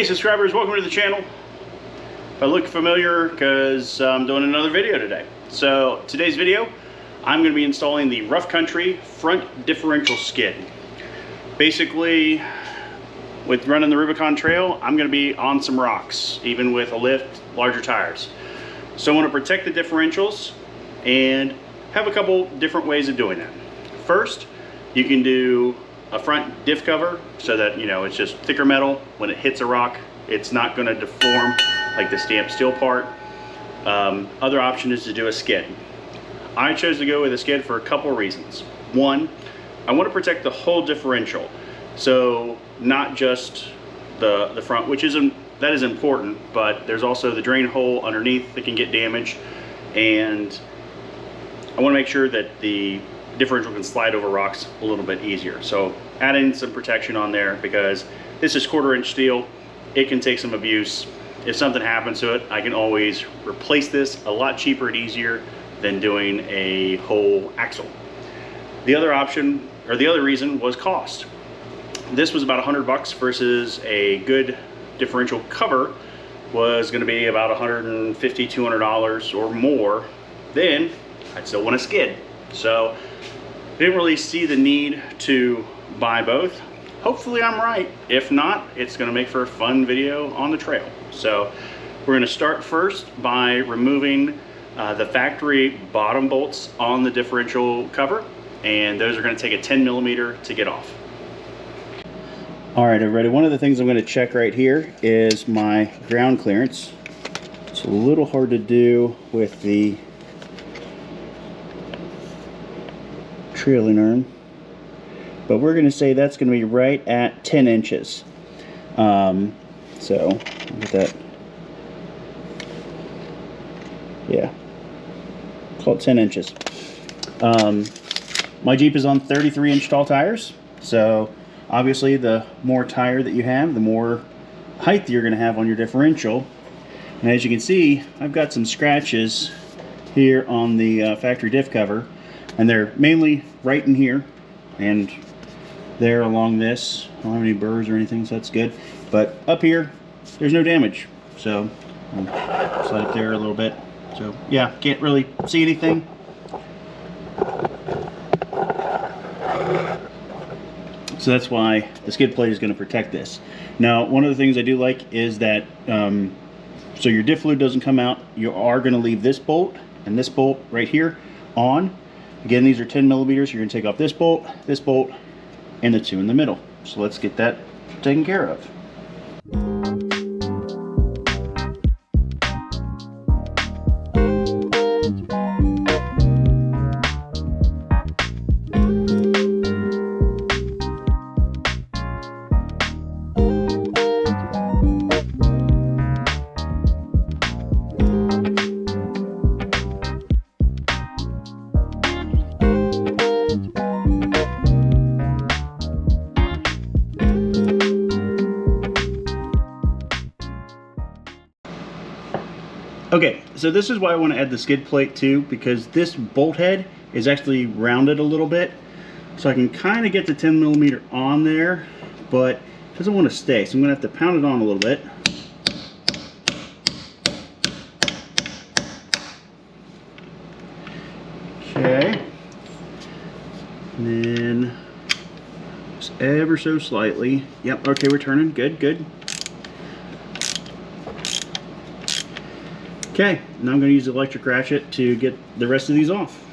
Hey subscribers, welcome to the channel. If I look familiar, because I'm doing another video today. So today's video, I'm going to be installing the Rough Country front differential skid. Basically, with running the Rubicon Trail, I'm going to be on some rocks, even with a lift, larger tires. So I want to protect the differentials and have a couple different ways of doing that. First, you can do a front diff cover so that, you know, it's just thicker metal. When it hits a rock, it's not going to deform like the stamped steel part. Other option is to do a skid. I chose to go with a skid for a couple of reasons. One, I want to protect the whole differential. So not just the front, which that is important, but there's also the drain hole underneath that can get damaged, and I want to make sure that the differential can slide over rocks a little bit easier. So adding some protection on there, because this is 1/4 inch steel. It can take some abuse. If something happens to it, I can always replace this a lot cheaper and easier than doing a whole axle. The other option, or the other reason, was cost. This was about $100 versus a good differential cover was going to be about $150, $200 or more. Then I'd still want a skid. So didn't really see the need to buy both. Hopefully I'm right. If not, it's going to make for a fun video on the trail. So we're going to start first by removing the factory bottom bolts on the differential cover, and those are going to take a 10mm to get off. All right, everybody, one of the things I'm going to check right here is my ground clearance. It's a little hard to do with the trailing arm, but we're going to say that's going to be right at 10 inches. So look at that. Yeah, call it 10 inches. My Jeep is on 33-inch tall tires, so obviously the more tire that you have, the more height you're going to have on your differential. And as you can see, I've got some scratches here on the factory diff cover, and they're mainly right in here and there along this. I don't have any burrs or anything, so that's good. But up here, there's no damage. So I'll slide it there a little bit. So yeah, can't really see anything. So that's why the skid plate is going to protect this. Now, one of the things I do like is that so your diff fluid doesn't come out, you are going to leave this bolt and this bolt right here on. Again, these are 10mm. You're going to take off this bolt, and the two in the middle. So let's get that taken care of. Okay, so this is why I want to add the skid plate too, because this bolt head is actually rounded a little bit. So I can kind of get the 10mm on there, but it doesn't want to stay. So I'm going to have to pound it on a little bit. Okay. And then just ever so slightly. Yep, okay, we're turning. Good, good. Okay, now I'm going to use the electric ratchet to get the rest of these off.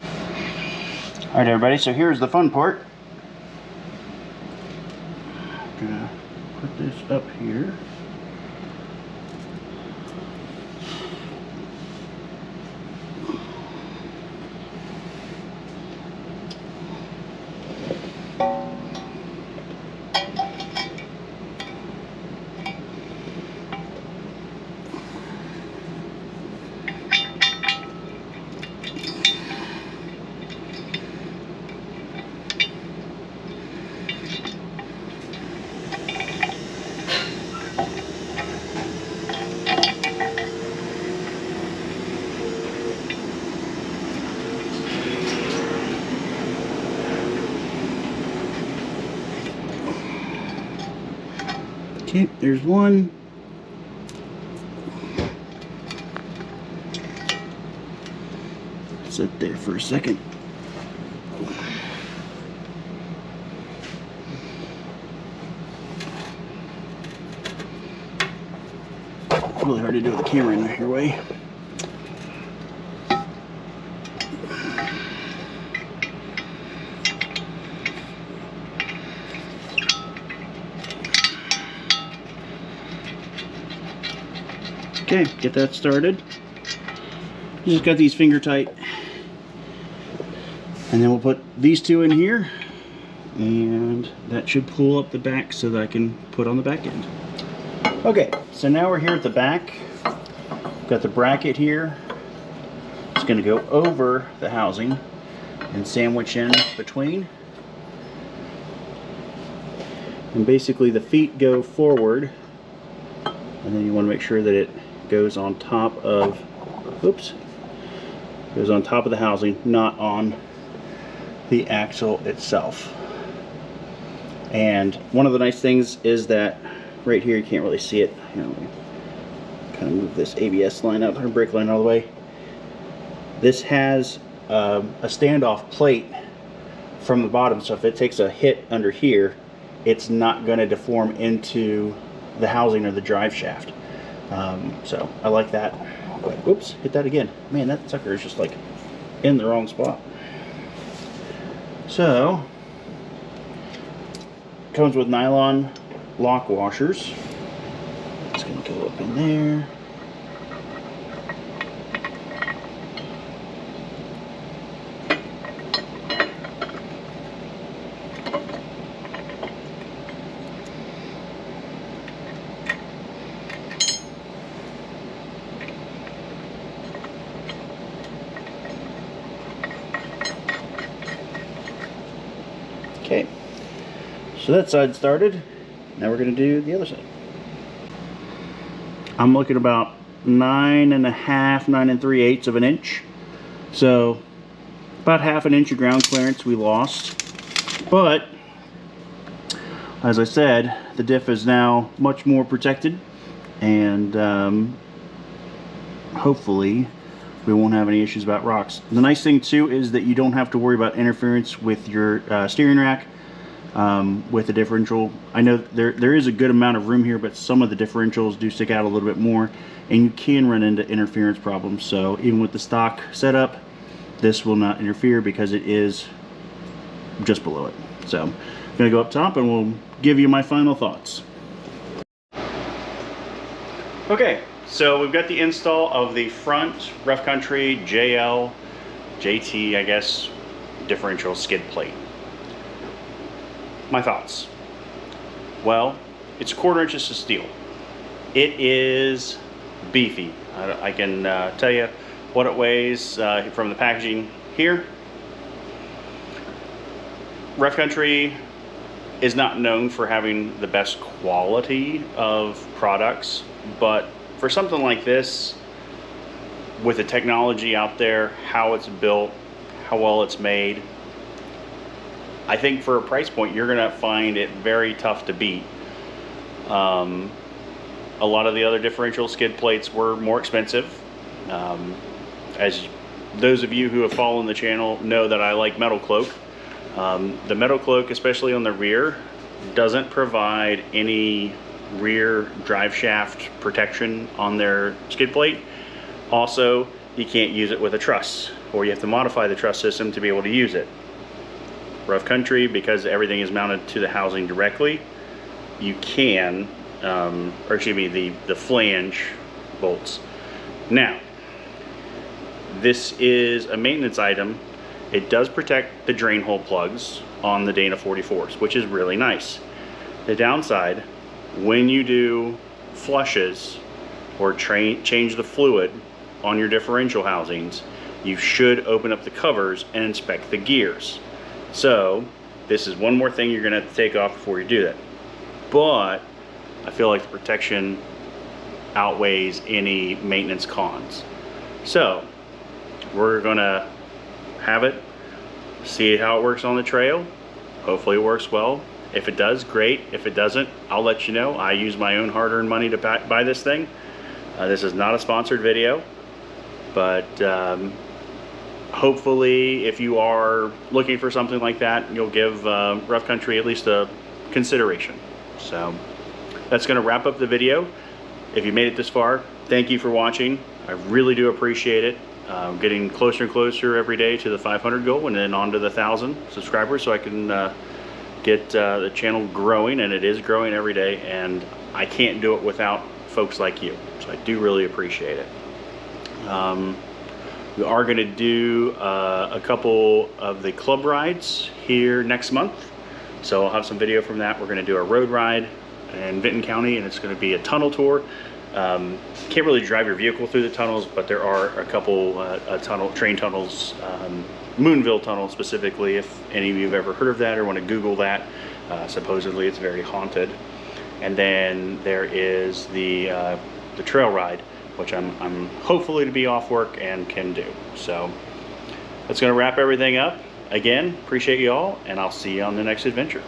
Alright everybody, so here's the fun part. I'm going to put this up here. Okay, there's one. Sit there for a second. Really hard to do with the camera in your way. Okay, get that started. You just got these finger tight. And then we'll put these two in here, and that should pull up the back so that I can put on the back end. Okay, so now we're here at the back. Got the bracket here. It's going to go over the housing and sandwich in between. And basically the feet go forward, and then you want to make sure that it goes on top of, oops, goes on top of the housing, not on the axle itself. And one of the nice things is that right here, you can't really see it. Here, let me kind of move this ABS line out, or brake line all the way. This has a standoff plate from the bottom, so if it takes a hit under here, it's not going to deform into the housing or the drive shaft. So I like that. But, oops, hit that again. Man, that sucker is just like in the wrong spot. So, comes with nylon lock washers. It's going to go up in there. Okay, so that side started. Now we're going to do the other side. I'm looking about 9.5, 9 3/8 of an inch. So about half an inch of ground clearance we lost. But as I said, the diff is now much more protected, and hopefully we won't have any issues about rocks. The nice thing too is that you don't have to worry about interference with your steering rack with the differential. I know there is a good amount of room here, but some of the differentials do stick out a little bit more, and you can run into interference problems. So even with the stock setup, this will not interfere because it is just below it. So I'm gonna go up top and we'll give you my final thoughts. Okay, so we've got the install of the front Rough Country JT, I guess, differential skid plate. My thoughts. Well, it's 1/4 inches of steel. It is beefy. I can tell you what it weighs from the packaging here. Rough Country is not known for having the best quality of products, but for something like this, with the technology out there, how it's built, how well it's made, I think for a price point, you're gonna find it very tough to beat. A lot of the other differential skid plates were more expensive. As those of you who have followed the channel know that I like Metal Cloak. The Metal Cloak, especially on the rear, doesn't provide any rear drive shaft protection on their skid plate. Also, you can't use it with a truss, or you have to modify the truss system to be able to use it. Rough Country, because everything is mounted to the housing directly, you can, or excuse me, the flange bolts. Now, this is a maintenance item. It does protect the drain hole plugs on the Dana 44s, which is really nice. The downside, when you do flushes or change the fluid on your differential housings, you should open up the covers and inspect the gears. So this is one more thing you're gonna have to take off before you do that. But I feel like the protection outweighs any maintenance cons. So we're gonna have it, see how it works on the trail. Hopefully it works well. If it does, great. If it doesn't, I'll let you know. I use my own hard-earned money to buy this thing. This is not a sponsored video, but hopefully if you are looking for something like that, you'll give Rough Country at least a consideration. So that's going to wrap up the video. If you made it this far, thank you for watching. I really do appreciate it. Getting closer and closer every day to the 500 goal, and then on to the 1,000 subscribers, so I can get the channel growing, and it is growing every day, and I can't do it without folks like you. So I do really appreciate it. We are going to do a couple of the club rides here next month, so I'll have some video from that. We're going to do a road ride in Vinton County, and it's going to be a tunnel tour. Can't really drive your vehicle through the tunnels, but there are a couple train tunnels, Moonville Tunnel specifically, if any of you have ever heard of that or want to Google that. Supposedly it's very haunted. And then there is the trail ride, which I'm hopefully to be off work and can do. So that's going to wrap everything up. Again, appreciate you all, and I'll see you on the next adventure.